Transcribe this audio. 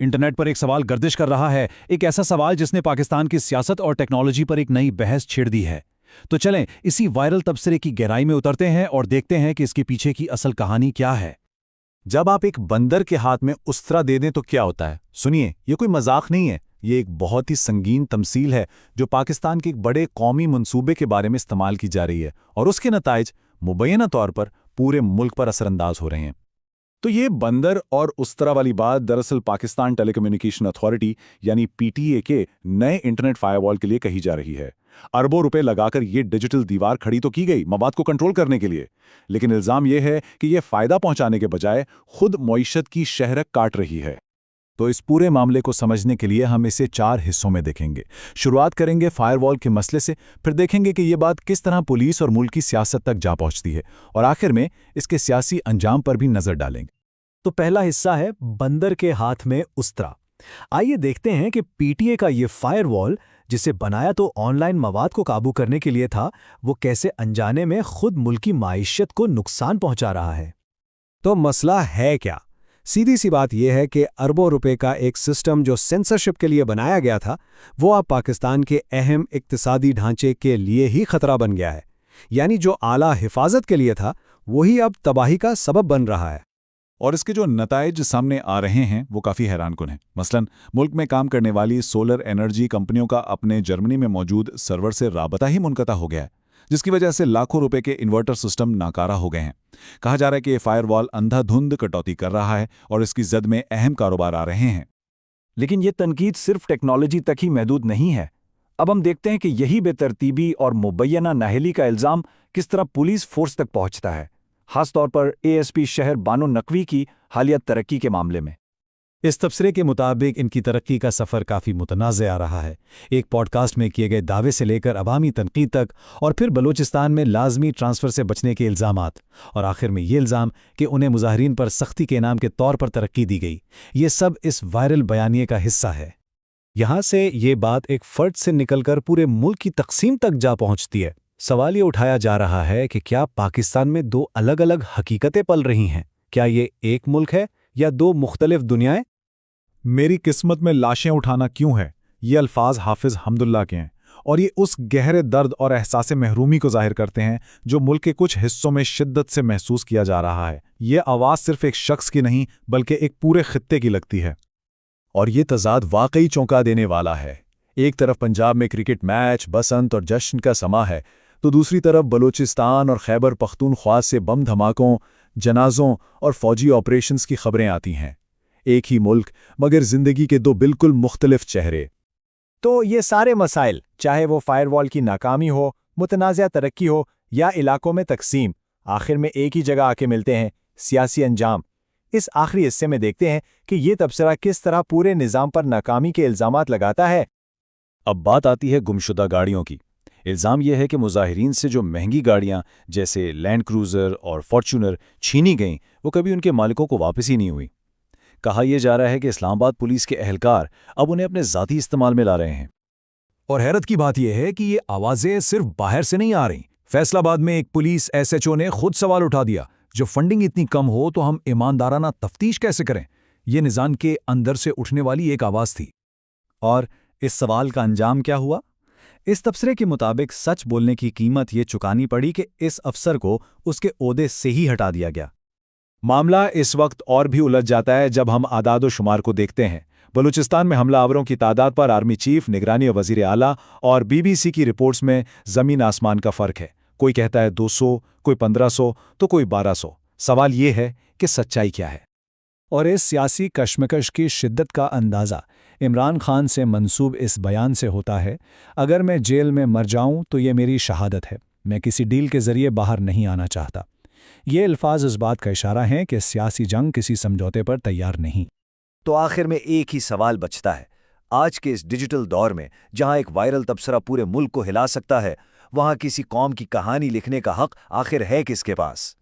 Internet पर एक सवाल गर्दिश कर रहा है, एक ऐसा सवाल जिसने पाकिस्तान की सियासत और टेक्नोलॉजी पर एक नई बहस छेड़ दी है। तो चलें इसी वायरल तबसरे की गहराई में उतरते हैं और देखते हैं कि इसके पीछे की असल कहानी क्या है। जब आप एक बंदर के हाथ में उस्तरा दे दें तो क्या होता है? सुनिए, ये कोई मजाक नहीं है। ये एक बहुत ही संगीन तमसील है जो पाकिस्तान के एक बड़े कौमी मंसूबे के बारे में इस्तेमाल की जा रही है और उसके नताइज मुबैना तौर पर पूरे मुल्क पर असरअंदाज हो रहे हैं। तो ये बंदर और उस्तरा वाली बात दरअसल पाकिस्तान टेलीकम्युनिकेशन अथॉरिटी यानी पीटीए के नए इंटरनेट फायरवॉल के लिए कही जा रही है। अरबों रुपए लगाकर ये डिजिटल दीवार खड़ी तो की गई मवाद को कंट्रोल करने के लिए, लेकिन इल्जाम यह है कि यह फायदा पहुंचाने के बजाय खुद मईशत की शहरक काट रही है। तो इस पूरे मामले को समझने के लिए हम इसे 4 हिस्सों में देखेंगे। शुरुआत करेंगे फायरवॉल के मसले से, फिर देखेंगे कि यह बात किस तरह पुलिस और मुल्क की सियासत तक जा पहुंचती है, और आखिर में इसके सियासी अंजाम पर भी नजर डालेंगे। तो पहला हिस्सा है बंदर के हाथ में उस्तरा। आइए देखते हैं कि पीटीए का ये फायरवॉल, जिसे बनाया तो ऑनलाइन मवाद को काबू करने के लिए था, वो कैसे अनजाने में खुद मुल्की माइशत को नुकसान पहुंचा रहा है। तो मसला है क्या? सीधी सी बात यह है कि अरबों रुपए का एक सिस्टम जो सेंसरशिप के लिए बनाया गया था, वो अब पाकिस्तान के अहम इक्तिसादी ढांचे के लिए ही खतरा बन गया है। यानी जो आला हिफाजत के लिए था, वही अब तबाही का सबब बन रहा है। और इसके जो नताइज सामने आ रहे हैं वो काफ़ी हैरानकुन हैं। मसलन मुल्क में काम करने वाली सोलर एनर्जी कंपनियों का अपने जर्मनी में मौजूद सर्वर से राबता ही मुनक़ता हो गया है, जिसकी वजह से लाखों रुपए के इन्वर्टर सिस्टम नाकारा हो गए हैं। कहा जा रहा है कि ये फायरवॉल अंधाधुंध कटौती कर रहा है और इसकी जद में अहम कारोबार आ रहे हैं। लेकिन ये तनकीद सिर्फ टेक्नोलॉजी तक ही महदूद नहीं है। अब हम देखते हैं कि यही बेतरतीबी और मुबैना नाहली का इल्ज़ाम किस तरह पुलिस फोर्स तक पहुंचता है, खासतौर पर एएसपी शहर बानो नकवी की हालिया तरक्की के मामले में। इस तबसरे के मुताबिक इनकी तरक्की का सफ़र काफ़ी मुतनाज़ आ रहा है। एक पॉडकास्ट में किए गए दावे से लेकर अवामी तनकीद तक, और फिर बलूचिस्तान में लाजमी ट्रांसफ़र से बचने के इल्ज़ामात, और आखिर में ये इल्ज़ाम कि उन्हें मुजाहिरीन पर सख्ती के इनाम के तौर पर तरक्की दी गई। ये सब इस वायरल बयानिए का हिस्सा है। यहाँ से ये बात एक फ़र्द से निकलकर पूरे मुल्क की तकसीम तक जा पहुँचती है। सवाल ये उठाया जा रहा है कि क्या पाकिस्तान में 2 अलग अलग हकीकतें पल रही हैं? क्या ये एक मुल्क है या 2 मुख्तलिफ दुनियाएं? मेरी किस्मत में लाशें उठाना क्यों है, ये अल्फाज हाफिज हमदुल्ला के हैं, और ये उस गहरे दर्द और एहसास महरूमी को जाहिर करते हैं जो मुल्क के कुछ हिस्सों में शिद्दत से महसूस किया जा रहा है। ये आवाज़ सिर्फ एक शख्स की नहीं बल्कि एक पूरे खित्ते की लगती है। और ये तजाद वाकई चौंका देने वाला है। एक तरफ पंजाब में क्रिकेट मैच, बसंत और जश्न का समा है, तो दूसरी तरफ बलूचिस्तान और खैबर पख्तूनख्वा से बम धमाकों, जनाजों और फौजी ऑपरेशंस की खबरें आती हैं। एक ही मुल्क मगर जिंदगी के 2 बिल्कुल मुख्तलिफ चेहरे। तो ये सारे मसाइल, चाहे वो फायरवॉल की नाकामी हो, मुतनाज़ा तरक्की हो या इलाकों में तकसीम, आखिर में एक ही जगह आके मिलते हैं: सियासी अंजाम। इस आखिरी हिस्से में देखते हैं कि ये तबसरा किस तरह पूरे निज़ाम पर नाकामी के इल्ज़ामात लगाता है। अब बात आती है गुमशुदा गाड़ियों की। इल्ज़ाम यह है कि मुजाहिरीन से जो महंगी गाड़ियां जैसे लैंड क्रूज़र और फॉर्च्यूनर छीनी गईं, वो कभी उनके मालिकों को वापस ही नहीं हुई। कहा यह जा रहा है कि इस्लामाबाद पुलिस के अहलकार अब उन्हें अपने ज़ाती इस्तेमाल में ला रहे हैं। और हैरत की बात यह है कि ये आवाज़ें सिर्फ बाहर से नहीं आ रही। फैसलाबाद में एक पुलिस एसएचओ ने खुद सवाल उठा दिया, जो फंडिंग इतनी कम हो तो हम ईमानदाराना तफ्तीश कैसे करें? ये निज़ाम के अंदर से उठने वाली एक आवाज़ थी। और इस सवाल का अंजाम क्या हुआ? इस तबसरे के मुताबिक सच बोलने की कीमत ये चुकानी पड़ी कि इस अफसर को उसके ओहदे से ही हटा दिया गया। मामला इस वक्त और भी उलझ जाता है जब हम आदाद व शुमार को देखते हैं। बलूचिस्तान में हमलावरों की तादाद पर आर्मी चीफ, निगरानी और वजीर आला और बीबीसी की रिपोर्ट्स में ज़मीन आसमान का फ़र्क है। कोई कहता है 200, कोई 1500 तो कोई 1200। सवाल ये है कि सच्चाई क्या है? और इस सियासी कशमकश की शिद्दत का अंदाज़ा इमरान खान से मंसूब इस बयान से होता है: अगर मैं जेल में मर जाऊं तो ये मेरी शहादत है, मैं किसी डील के ज़रिए बाहर नहीं आना चाहता। ये अल्फाज इस बात का इशारा हैं कि सियासी जंग किसी समझौते पर तैयार नहीं। तो आखिर में एक ही सवाल बचता है। आज के इस डिजिटल दौर में जहां एक वायरल तबसरा पूरे मुल्क को हिला सकता है, वहां किसी कौम की कहानी लिखने का हक आखिर है किसके पास?